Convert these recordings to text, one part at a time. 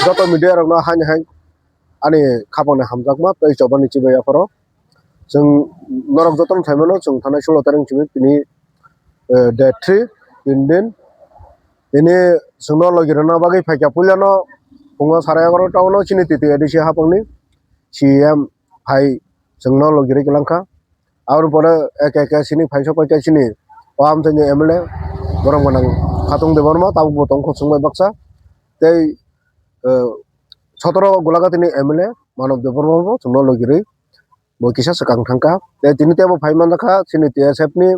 যত media rok no hain hain ani khapone hamjakma tei chobani chibaya poro जों नरक जतन थाइमानो जों थानाय 16 तारिख सिम तिनि date 3 Indian ini जोंनो लगिरना बागै फाइका पुलियानो फुङा 11:30 टाउनो सिनि तिति एदिसि हापंनि CM फाइ जोंनो लगिरै गलांखा आरो परे एक एक सिनि फाइसो पाइका सिनि ओआम जोंनि MLA गरम गनां खातुं देबरमा ताबु बतं खसुंबाय बाक्सा तै 17 गलागातिनि MLA मानब देबरबाबो जोंनो लगिरै bo kisa sekang thangka te tini te bo phaiman dakha sini TSF ni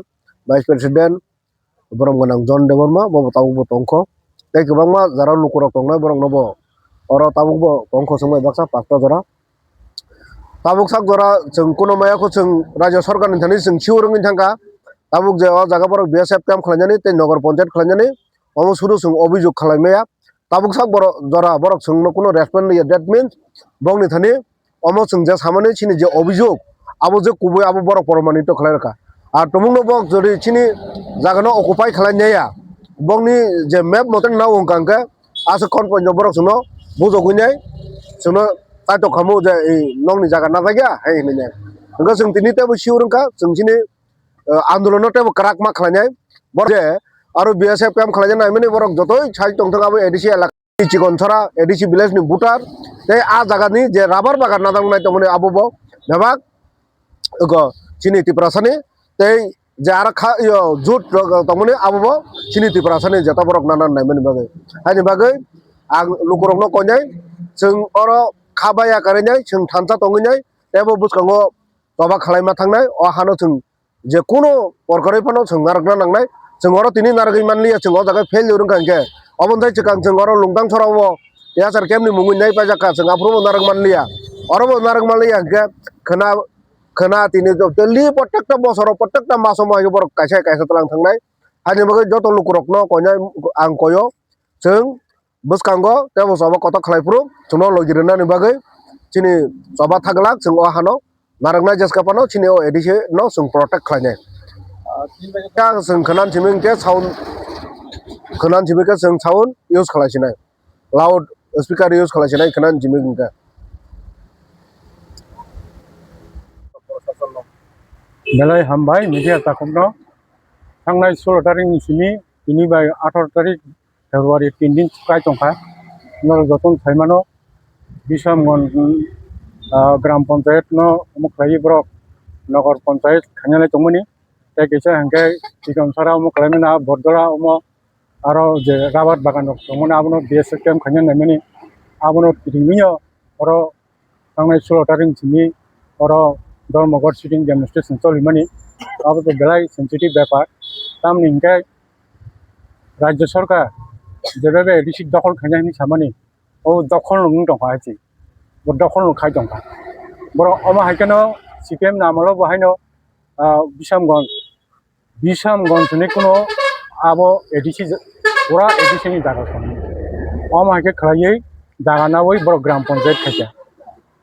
vice president borong ganang John Deborma bo tabu bo tongkho te kwbangma jara lukurok tongnai borong no bo oro tabuk bo tongkho sungbai baksa pakta jora tabuk sak jora जों kuno maya ko जों rajya sarkar ni thani जों siurungin thangka tabuk je o jaga borok BSF camp khlainani te nagar panchayat khlainani omo suru जों obhijog khlaimaya tabuk sak borok jora borok जोंनो kuno respond ni that means bongni thani omo जों je samani sini je obhijog abo je kubui abo borok promanito khlairka ar tomungno bok jodi sini jagano occupy khlainaya bongni je map moten na ongkangke asa konponjo borok जोंनो bujogunai जोंनो taito khamu je nongni jaga na jagya hai hinai engka जों tini tebo siurungka जों sini आन्दोलन tebo krakma khlainai bor je aro BSF camp khlainai naimani borok jotoi sai tongthok abo ADC elaka Chikonchara ADC village ni butar te a jaga ni je rabar bagan na dangnai tongmani abo bo bebak go sini tiprasani te jara kha yo jut tongmani abo bo sini tiprasani jeta borok nanan naimani bagai ani bagai ang lukurok no konjai जों oro khabaya karinai जों thansa tonginai tebo buskango toba khlaima thangnai o hano जों je kuno porkarai phano जों narakna nangnai जों oro tini naragui manliya जों o jaga fail urungkangke obonthai chikang जों oro lungtang sorao yasar kemni mungui nai pajaka जों afrobo narak manliya orobo narak manliya ke khana tini daily protekta bosoro protekta maso mai borok kaisa kaisa talang thangnai hani bagai joto lukurok no konjai ang koyo जों buskango tebo sobo koto khlaipru जोंनो logirina ni bagai sini soba thaglak जों o hano narakna jeskapano sini o ADC no जों protect khlainai ka जों khanan siming ke sound khanan siming ke जों sound use khlaisinai loud speaker use khlaisinai khanan siming ke belai hambai media takumno थांनाय 16 तारिखनि सिनि बिनि bye 18 तारिख फेब्रुवारि 3 दिन सुखाय तंखा नर जतन थाइमानो बिसामगन ग्राम पंचायत नो मुखलाइ ब्रक नगर पंचायत खानाले तंमनि ते केसे हंके चिकनसारा मुखलाइना बरदरा उमो आरो जे राबार बागान तंमनि आबनो BSF camp खाने नामनि आबनो तिमियो अरो थांनाय 16 तारिखनि सिनि अरो धर्मगढ़ सिटिं डेमोन्स्ट्रेशन चलिमानि अब तो बेलाय सेंसिटिव ব্যাপার तामनि हंके राज्य सरकार जेबे ADC दखल खानायनि सामानि ओ दखल नं दंखा हायसि ब दखल नं खाय दंखा बर अमा हायकनो CPM नामलो बहायनो बिसामगन सनि कुनो आबो ADC पुरा ADC नि जागा खम अमा हायके खलायै जागा नावै बर ग्राम पंचायत खाया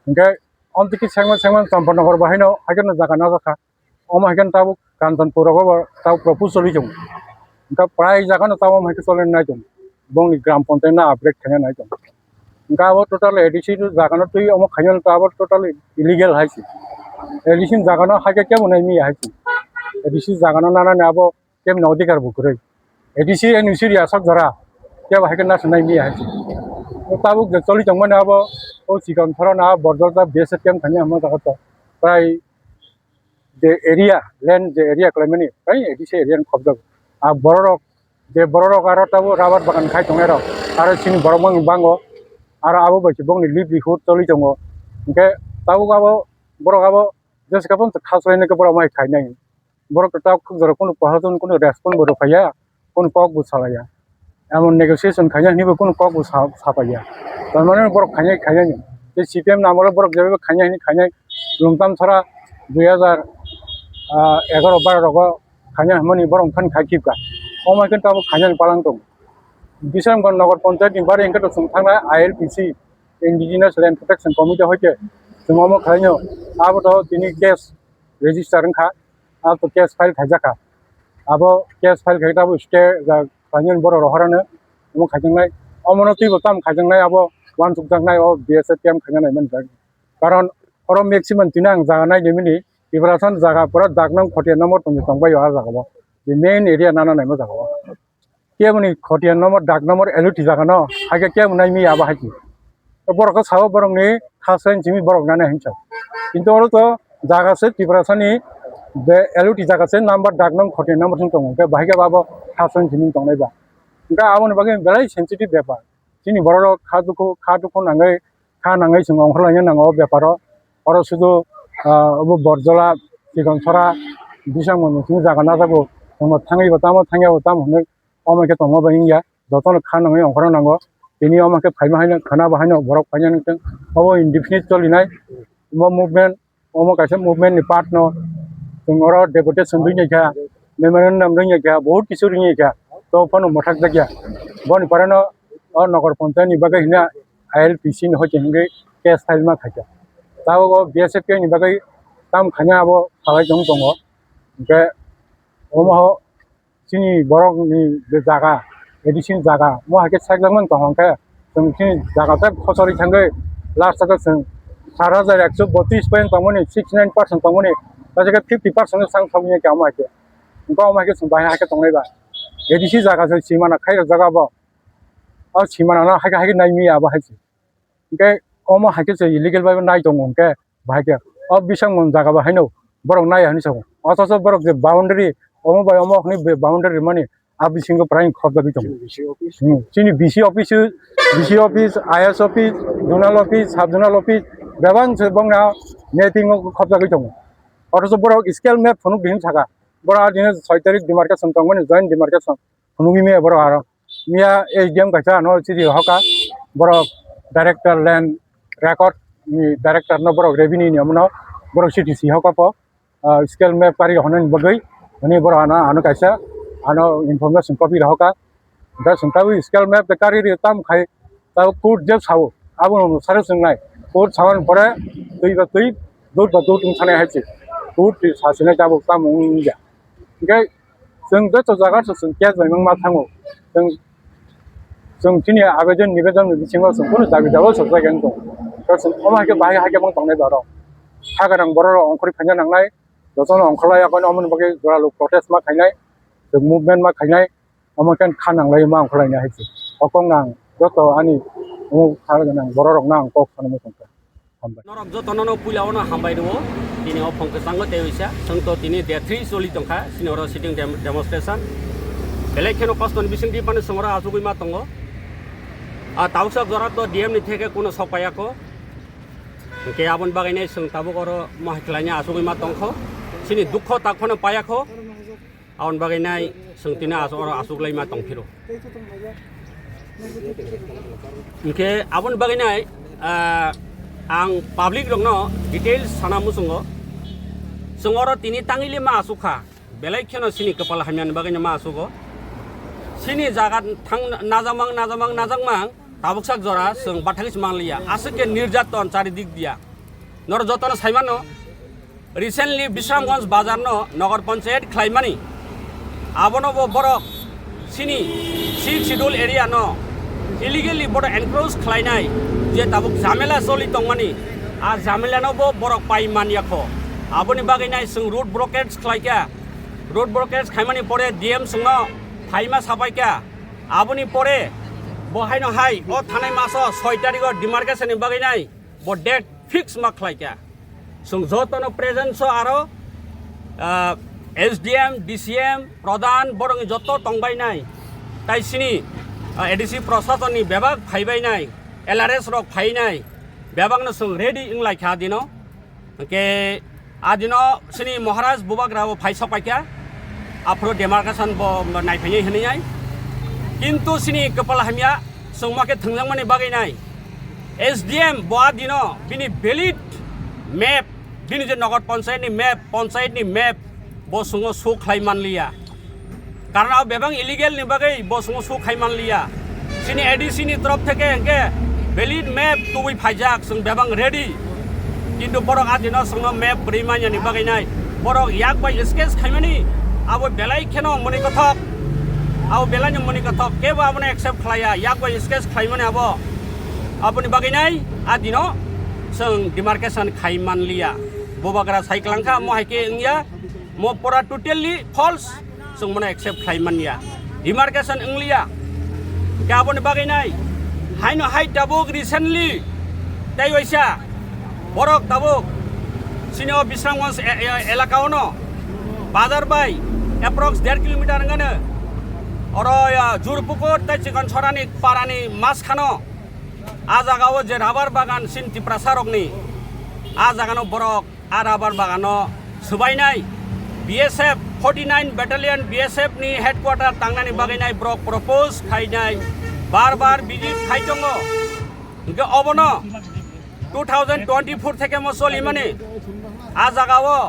हंके अमतिकि सेंगमन चम्पनगर बहायनो हायकनो जागा ना जाखा अमा हायकन ताबु कांचनपुरगो ताबु प्रपोजल जों उनका प्राय जागानो ताबु हायके चलेन नाय जों बंनि ग्राम पंचायत ना अपडेट खाने नाय जों उनका अब टोटल ADC जागानो तुई अमा खायन ताबु टोटल इलीगल हायसि ADC जागानो हायके के बनाय मी हायसि ADC जागानो नाना नाबो केम नौदिकार बुकुरै ADC एनसिरि आसक जरा के हायके ना सुनाय मी हायसि ताबु चलि तंमन अब ओ सिकन थरा ना बरदर BSF camp खाने हम जागत प्राय the area land the area claimani right ADC area khobjak a borok je borok aro tabu rabar bagan khai tongero aro sini borok bango aro abo bachi bongni livelihood choli tongo ke tabu abo borok abo jeskapon khaslaine ke borok mai khainai borok ta khujaro kono pahajon kono respond boro phaya kono pok bu salaya emon negotiation khanya nibo kono pok bu sapaya tarmane borok khanya ni je CPM namoro borok jebe khanya lungtam thara 2011-12 खाने हमनी बरं fun खाखिबा अमा के ताबो खाने पालां दं बिसामगन नगर पंचायत नि बारे इंके तो थांना ILPC indigenous land protection committee होके जों अमा खायनो आबो तो दिनि केस रेजिस्टर खा आ तो केस फाइल खाजाखा आबो केस फाइल खायताबो स्टे खायन बर रहरानो अमा खायजोंनाय অমনতি বতাম খাইজাंनाय আবো ওয়ান সুকজাंनाय ও বিএসএফ ক্যাম্প খাইজাंनाय मोनबाय কারণ অর ম্যাক্সিমাম তিনা আं জাগাनाय দিমিনি ইব্রাসান জায়গাफोरा दागनां खटिया नम्बर तंजि तंबाय आ जागाबो बे मेन एरिया नानानाय मो जागाबो केमनि खटिया नम्बर दाग नम्बर एलुटि जागानो हागे केमनाय मी आबा हाकि बरखौ साव बरंनि खासेन जिमि बरक नाने हिंसा किन्तु अर तो जागासे तिब्रासानि बे एलुटि जागासे नम्बर दागनां खटिया नम्बर सिं दङ के बाहागे बाबो खासेन जिमि दंनायबा ओंका आबोनि बागै बेलाय सेन्सिटिभ बेपार जिनि बर खादुखौ नाङै खा नाङै जों अंखरलायनो नाङो बेपाराव अर शुधु अब बरजला सिगनसरा बिसांमोन जों जागा ना जागो जों थाङै बताम होनो अमाके दङ बायनिया जतन खा नाङै अंखर नांगो बेनि अमाके फाइमा हायनो खाना बाहायनो बरक फाइनो नों अब इनडिफिनिट चलिनाय मुभमेन्ट अमा कासे मुभमेन्ट नि पार्ट न जों अर डेपुटेशन दुइनिया मेमोरेन्डाम दुइनिया बहुत किछु रिनिया तो फन मथाक जागिया बनि पारानो और नगर पंचायत नि बागै हिना आईएलपीसी न होचे हिंगे केस फाइल मा खाजा ताव बीएसएफ के नि बागै ताम खाना अब खालाय दङ ओमके अमा सिनि बरक नि बे जागा एडिशन जागा मो हाके साइक्लामन दङके जों सिनि जागाते खसरि थांगै लास्ट तक जों 4132 पॉइंट तमनि 69% तमनि ताजके 50% सांग थमनि के अमाके ओंका अमाके जों बाहाय हाके दंनायबा एडिसी जागा जों सीमाना खाय जागा बो और सीमाना ना हाके हाके नायमि आबा हायसि ओंके अमा हाके जों इलीगल बाय नाय दङ ओंके बाहायके अब बिसां मन जागा बाहायनो बरक नाय हानि सगो अथस बरक जे बाउंडारी अमा बाय अमा खनि बाउंडारी माने आबि सिंगो प्राय खबदा बिदं सिनि BC office IS office zonal office sub zonal office बेबां बंना नेटिंग खबदा बिदं अथस बरक स्केल मैप फनु बिन थागा बरा दिने 6 तारिख डिमार्केशन तंगमनि जॉइंट डिमार्केशन फनुगि मे बरा आरो मिया एजीएम गाचा न सिरि हका बरक डायरेक्टर लैंड रेकॉर्ड नि डायरेक्टर न बरक रेवेन्यू नि हमनो बरक सीटीसी हका प स्केल मैप पारि हनन बगै अनि बरा आनो काइसा आनो इनफॉर्मेशन कॉपी रहका दा सुंताबो स्केल मैप द कारि ताम खाय ता कोड जे साव आबो सारे संनाय कोड सावन परे दै दूध थानाय हायसि कोड सासिनाय जाबो ताम उंजा ओंके जों द जागा जों केस बायमों मा थाङो जों तिनि आवेदन निवेदन बिथिङाव जों कोनो दाबि दाबो सजायगोन दं जों अमाके बाहाय हाके मं थांनाय बार हागारां बर अंखरि फायना नांनाय जतन अंखलाय आकन अमन बगे जरालु प्रोटेस्ट मा खायनाय जों मुभमेन्ट मा खायनाय अमाकेन खानांलाय मा अंखलायना हायसि अकं नां जत आनि खागोनां बर रक नां कक खानमो संखा नरक जतननो पुलावनो हामबाय दङ दिनै अ फंकसांगो तेविसा संत दिनै डे 3 सलि दंखा सिनर सिटिं डेमोन्स्ट्रेशन बेलेखेनो कस्तन बिसिंदि पाने संगरा आजुगै मा दङ आ तावसा जरा तो डीएम नि थेके कोनो सपायाको के आबन बागायनाय जों ताबो गर महख्लायनि आजुगै मा दंखो सिनि दुख ताखनो पायाखो आवन बागायनाय जों तिना आजुगलाय मा दंफिरो के आबन बागायनाय आं पाब्लिक रंनो डिटेल्स साना मुसुंगो जोंगर तिनि तांगिले मा आसुखा बेलायखेनो सिनि कपाल हामियान बागायनो मा आसुगो सिनि जागा थां नाजामां ताबुकसाक जरा जों बाथागिस मांलिया आसके निर्यातन चारि दिक दिया नर जतन साइमानो रिसेंटली बिश्रामगंज बाजार न नगर पंचायत खलाइमानि आबनो बरक सिनि 6 शेड्यूल एरिया न इलिगेली बड़ एनक्रोच खलाइनाय जे ताबुक झामेला सलि दंमानि आ झामेलानोबो बरक पाइमानियाखो आबोनि बागायनाय जों रोड ब्लकेज खलाइका रोड ब्लकेज खाइमानि परे डीएम जोंनो फाइमा सापाइका आबोनि परे बहायनो हाय अ थानाय मास 6 तारिख डिमार्केशन नि बागायनाय ब डेट फिक्स मा खलाइका जों जतनो प्रेजेंस आरो एसडीएम डीसीएम प्रधान बरंग जत तंबायनाय ताइसिनि एडीसी प्रशासननि बेबाग फाइबायनाय एलआरएस रक फाइनाय बेबागनो जों रेडी इंलायखा दिनो के आदिनो सिनि महाराज बुबाग्राव फाइसा पाइका आफ्रो डेमार्केशन ब नायफायनाय होनाय किन्तु सिनि कपाल हामिया जों माके थंजांमानि बागायनाय एसडीएम बआ दिनो बिनि भेलिड मैप दिनि जे नगर पंचायतनि मैप बसुङो सु खायमानलिया कारण बेबां इलिगेल नि बागै बसुङो सु खायमानलिया सिनि एडीसी नि तरफ थेके एंके भेलिड मैप तुबै फाइजाक जों बेबां रेडी किन्तु बरक आदिनो जोंनो मैप ब्रैमानियानि बागायनाय बरक याक बाय स्केच खायमानि आबो बेलाय खेनो मनि Kathak Au belanya moni kathok keba abone accept khlaya yakwa sketch khlaimane abo apuni baginai adino seng demarcation khaiman liya bobagra saiklangkha mo haike ingya mo pora totally false seng mona accept khaiman ya demarcation inglia ke abone baginai haino hai tabuk recently tai waisa borok tabuk sini Bisramganj elaka ono bazar bai approx 1.5 kilometer ngane oro jurpukur tai chikan chorani parani mas khano a jagao je rabar bagan sinti prasarokni a jagano borok a rabar bagano subainai BSF 49 battalion BSF ni headquarter tangnani baginai brok propose khainai bar visit khaitongo ge obono 2024 থেকে mo soli mane a jagao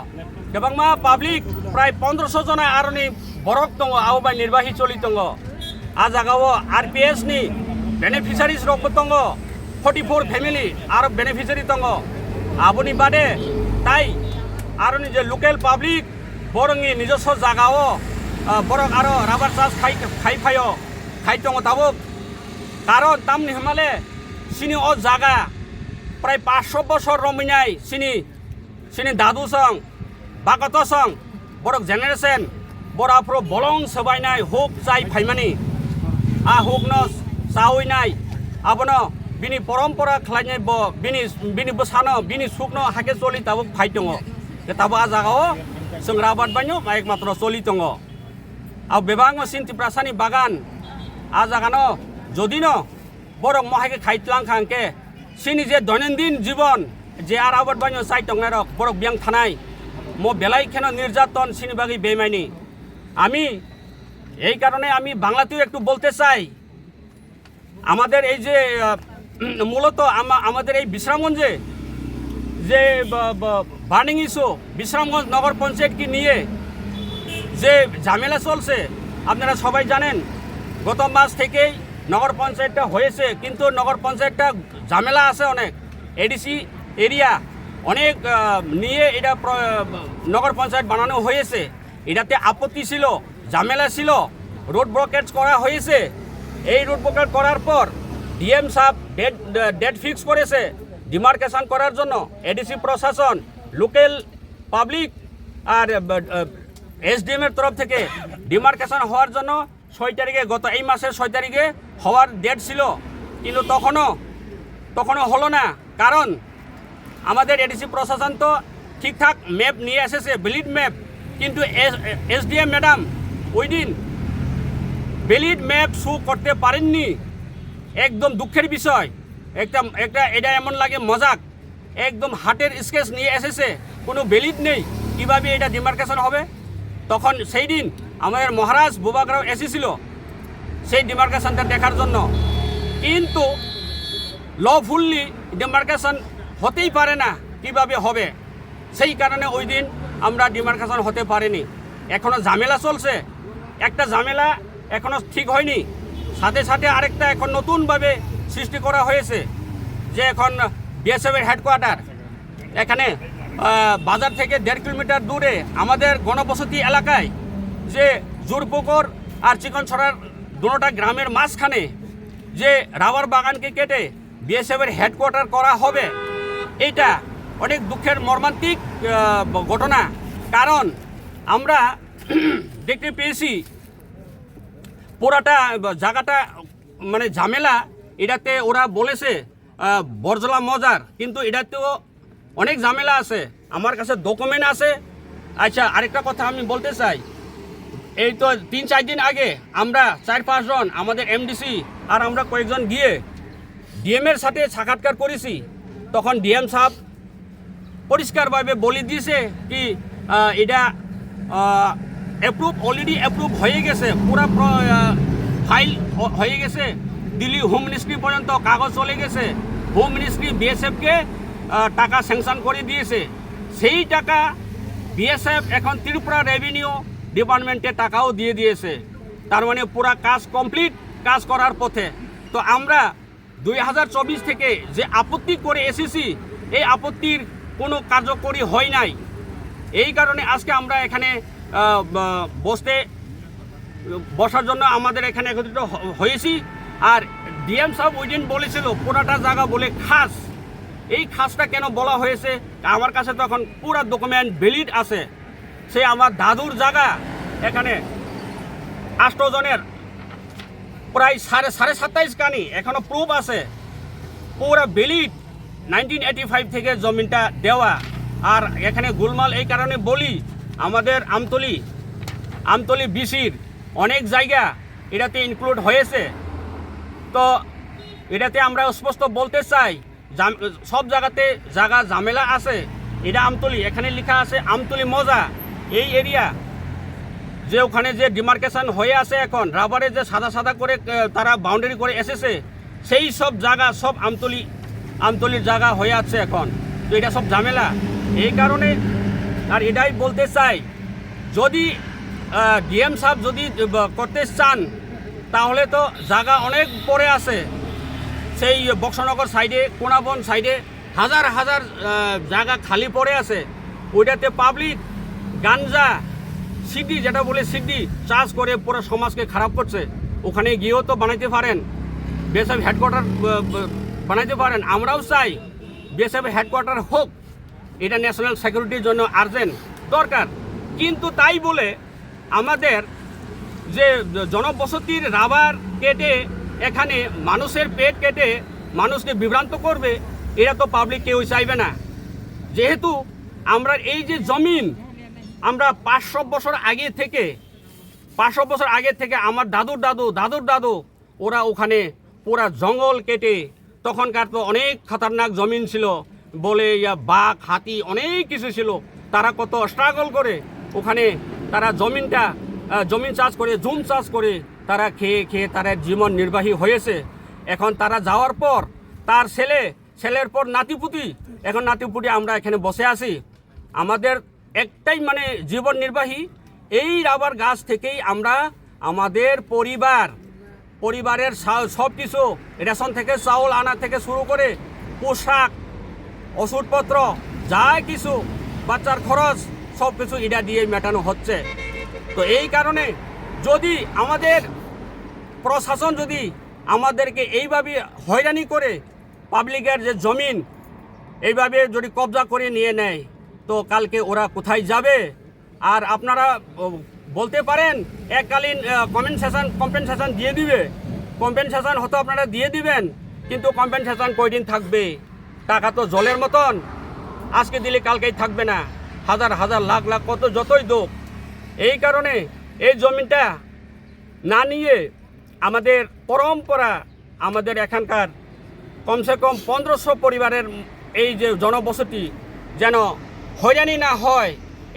gobangma public প্রায় 1500 জনা আরনি বরক দङ আওবাই নির্বাহী চলি দङ আ জাগাও RPS নি beneficiaries rock দङ 44 family আর beneficiary দङ আবনি বাদে তাই আরনি যে লোকাল পাবলিক বরংনি নিজস্ব জাগাও বরক আর রাবার চাষ খাইফায় খাই দङ তাবো কারণ তামনি হমালে সিনি ও জাগা প্রায় 500 বছর রমিনাই সিনি দাদু সং বাগত সং borok generation borafro bolong sabainai hok chai phaimani a hok no saoinai abono bini parampara khlainai bo bini bosano bini sukno hake choli tabuk phaitongo ke tabo a jagao sengrabat banyo ekmatro choli tongo a bebango sinti prasani bagan a jagano jodino borok mohake khaitlang khangke sini je দৈনন্দিন জীবন যে আর আবাদ banyo chai tongnarok borok biang thanai মো বেলাই কেন নির্যাতন সিনিবাগি বেমাইনি আমি এই কারণে আমি বাংলাতেও একটু বলতে চাই আমাদের এই যে মূলত আমাদের এই বিশ্রামগঞ্জে যে বার্নিং ইস্যু বিশ্রামগঞ্জ নগর পঞ্চায়েতকে নিয়ে যে ঝামেলা চলছে আপনারা সবাই জানেন গত মাস থেকেই নগর পঞ্চায়েতটা হয়েছে কিন্তু নগর পঞ্চায়েতটা ঝামেলা আছে অনেক এডিসি এরিয়া অনেক নিয়ে এটা নগর পঞ্চায়েত বানানো হয়েছে এটাতে আপত্তি ছিল ঝামেলা ছিল রোড ব্লকেজ করা হয়েছে এই রোড ব্লকেজ করার পর ডিএম সাহেব ডেট ফিক্স করেছে ডিমার্কেশন করার জন্য এডিসি প্রশাসন লোকাল পাবলিক আর এসডিএম এর তরফ থেকে ডিমার্কেশন হওয়ার জন্য 6 তারিখে গত এই মাসের 6 তারিখে হওয়ার ডেট ছিল কিন্তু তখনও হলো না কারণ আমাদের এডিসি প্রশাসন তো ঠিকঠাক ম্যাপ নিয়ে এসেছে ভ্যালিড ম্যাপ কিন্তু এসডিএম ম্যাডাম ওই দিন ভ্যালিড ম্যাপ শো করতে পারেননি একদম দুঃখের বিষয় একটা এটা এমন লাগে মজাক একদম হাটের স্কেচ নিয়ে এসেছে কোনো ভ্যালিড নেই কিভাবে এটা ডিমার্কেশন হবে তখন সেই দিন আমাদের মহারাজ বুবাগ্রাও এসেছিল সেই ডিমার্কেশনটা দেখার জন্য কিন্তু লফুললি ডিমার্কেশন হতেই পারে না কিভাবে হবে সেই কারণে ওই দিন আমরা ডিমার্কেশন হতে পারিনি এখনো ঝামেলা চলছে একটা ঝামেলা এখনো ঠিক হয়নি সাথে সাথে আরেকটা এখন নতুনভাবে সৃষ্টি করা হয়েছে যে এখন বিএসএফ এর হেডকোয়ার্টার এখানে বাজার থেকে 1.5 কিলোমিটার দূরে আমাদের গণবসতি এলাকায় যে জোরপুকুর আর চিকনছড়ার দুটোটা গ্রামের মাঝখানে যে রাবার বাগানকে কেটে বিএসএফ এর হেডকোয়ার্টার করা হবে এইটা অনেক দুঃখের মর্মান্তিক ঘটনা কারণ আমরা দেখতে পেয়েছি পুরাটা জায়গাটা মানে ঝামেলা এটাতে ওরা বলেছে বরজলা মজার কিন্তু এটাতেও অনেক ঝামেলা আছে আমার কাছে ডকুমেন্ট আছে আচ্ছা আরেকটা কথা আমি বলতে চাই এই তো 3-4 দিন আগে আমরা 4-5 জন আমাদের এমডিসি আর আমরা কয়েকজন গিয়ে ডিএম এর সাথে সাক্ষাৎকার করেছি তখন ডিএম সাহেব পরিষ্কারভাবে বলে দিয়েছে কি এটা অলরেডি অ্যাপ্রুভ হয়ে গেছে পুরো ফাইল হয়ে গেছে দিল্লি হোম মিনিস্ট্রি পর্যন্ত কাগজ চলে গেছে হোম মিনিস্ট্রি বিএসএফকে টাকা স্যাংশন করে দিয়েছে সেই টাকা বিএসএফ এখন ত্রিপুরা রেভিনিউ ডিপার্টমেন্টে টাকাও দিয়ে দিয়েছে তার মানে পুরা কাজ কমপ্লিট কাজ করার পথে তো আমরা 2024 থেকে যে আপত্তি করে এসেছি এই আপত্তির কোনো কার্যকরী হয় নাই এই কারণে আজকে আমরা এখানে বসতে বসার জন্য আমাদের এখানে একত্রিত হয়েছি। আর ডিএম সাহেব ওই দিন বলেছিল পুরাটা জায়গা বলে খাস। এই খাসটা কেন বলা হয়েছে, আমার কাছে তখন পুরা ডকুমেন্ট ভ্যালিড আছে। সে আমার দাদুর জায়গা, এখানে 8 জনের প্রায় সাড়ে 27 কানি এখনো প্রুফ আছে, পুরা ভ্যালিড 1985 থেকে জমিনটা দেওয়া। আর এখানে গোলমাল এই কারণে বলি, আমাদের আমতলি বিসির অনেক জায়গা এটাতে ইনক্লুড হয়েছে। তো এটাতে আমরা স্পষ্ট বলতে চাই, সব জায়গাতে জায়গা ঝামেলা আছে। এটা আমতলি, এখানে লেখা আছে আমতলি মজা। এই এরিয়া যে ওখানে যে ডিমার্কেশন হয়ে আছে এখন, রাবারে যে সাদা সাদা করে তারা বাউন্ডারি করে এসেছে, সেই সব জায়গা সব আমতলির জায়গা হয়ে আছে এখন। তো এটা সব ঝামেলা এই কারণে। আর এটাই বলতে চাই, যদি ডিএম সাহেব যদি করতে চান তাহলে তো জায়গা অনেক পড়ে আছে। সেই বক্সনগর সাইডে, কোনাবন সাইডে হাজার হাজার জায়গা খালি পড়ে আছে। ওইটাতে পাবলিক গাঞ্জা সিডি, যেটা বলে সিডি চাষ করে পুরো সমাজকে খারাপ করছে। ওখানে গিয়েও তো বানাইতে পারেন, বিএসএফ হেডকোয়ার্টার বানাইতে পারেন। আমরাও চাই বিএসএফ হেডকোয়ার্টার হোক, এটা ন্যাশনাল সিকিউরিটির জন্য আর্জেন্ট দরকার। কিন্তু তাই বলে আমাদের যে জনবসতির রাবার কেটে এখানে মানুষের পেট কেটে মানুষকে বিভ্রান্ত করবে, এটা তো পাবলিক কেউ চাইবে না। যেহেতু আমরা এই যে জমিন আমরা 500 বছর আগে থেকে আমার দাদুর দাদু ওরা ওখানে পুরা জঙ্গল কেটে, তখনকার তো অনেক খতরনাক জমিন ছিল বলে, বাঘ হাতি অনেক কিছু ছিল। তারা কত স্ট্রাগল করে ওখানে তারা জমিন চাষ করে, জুম চাষ করে তারা খেয়ে তারা জীবন নির্বাহী হয়েছে। এখন তারা যাওয়ার পর তার ছেলের পর নাতিপুতি, এখন নাতিপুতি আমরা এখানে বসে আছি। আমাদের একটাই মানে জীবন নির্বাহী, এই রাবার গাছ থেকেই আমরা আমাদের পরিবারের সব কিছু, রেশন থেকে চাউল আনা থেকে শুরু করে পোশাক, ওষুধপত্র, যা কিছু বাচ্চার খরচ সব কিছু এটা দিয়ে মেটানো হচ্ছে। তো এই কারণে যদি আমাদের প্রশাসন যদি আমাদেরকে এইভাবে হয়রানি করে পাবলিকের যে জমিন এইভাবে যদি কবজা করে নিয়ে নেয়, তো কালকে ওরা কোথায় যাবে? আর আপনারা বলতে পারেন এককালীন কম্পেনসেশন দিয়ে দিবে, কম্পেনসেশন হয়তো আপনারা দিয়ে দিবেন, কিন্তু কম্পেনসেশন কয়দিন থাকবে? টাকা তো জলের মতন, আজকে দিলে কালকেই থাকবে না, হাজার হাজার লাখ লাখ কত যতই দোক। এই কারণে এই জমিটা না নিয়ে আমাদের পরম্পরা, আমাদের এখানকার কমসে কম 1500 পরিবারের এই যে জনবসতি যেন হয়রানি না হয়,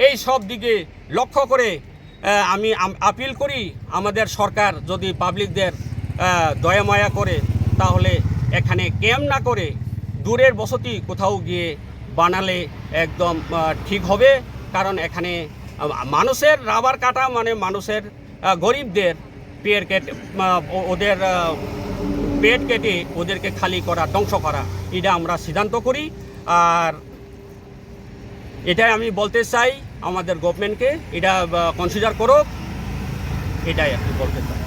এই সব দিকে লক্ষ্য করে আমি আপিল করি আমাদের সরকার যদি পাবলিকদের দয়ামায়া করে, তাহলে এখানে ক্যাম্প না করে দূরের বসতি কোথাও গিয়ে বানালে একদম ঠিক হবে। কারণ এখানে মানুষের রাবার কাটা মানে মানুষের গরিবদের ওদের পেট কেটে ওদেরকে খালি করা, ধ্বংস করা, এটা আমরা সিদ্ধান্ত করি। আর এটাই আমি বলতে চাই আমাদের গভর্নমেন্টকে, এটা কনসিডার করুক, এটাই আমি বলতে চাই।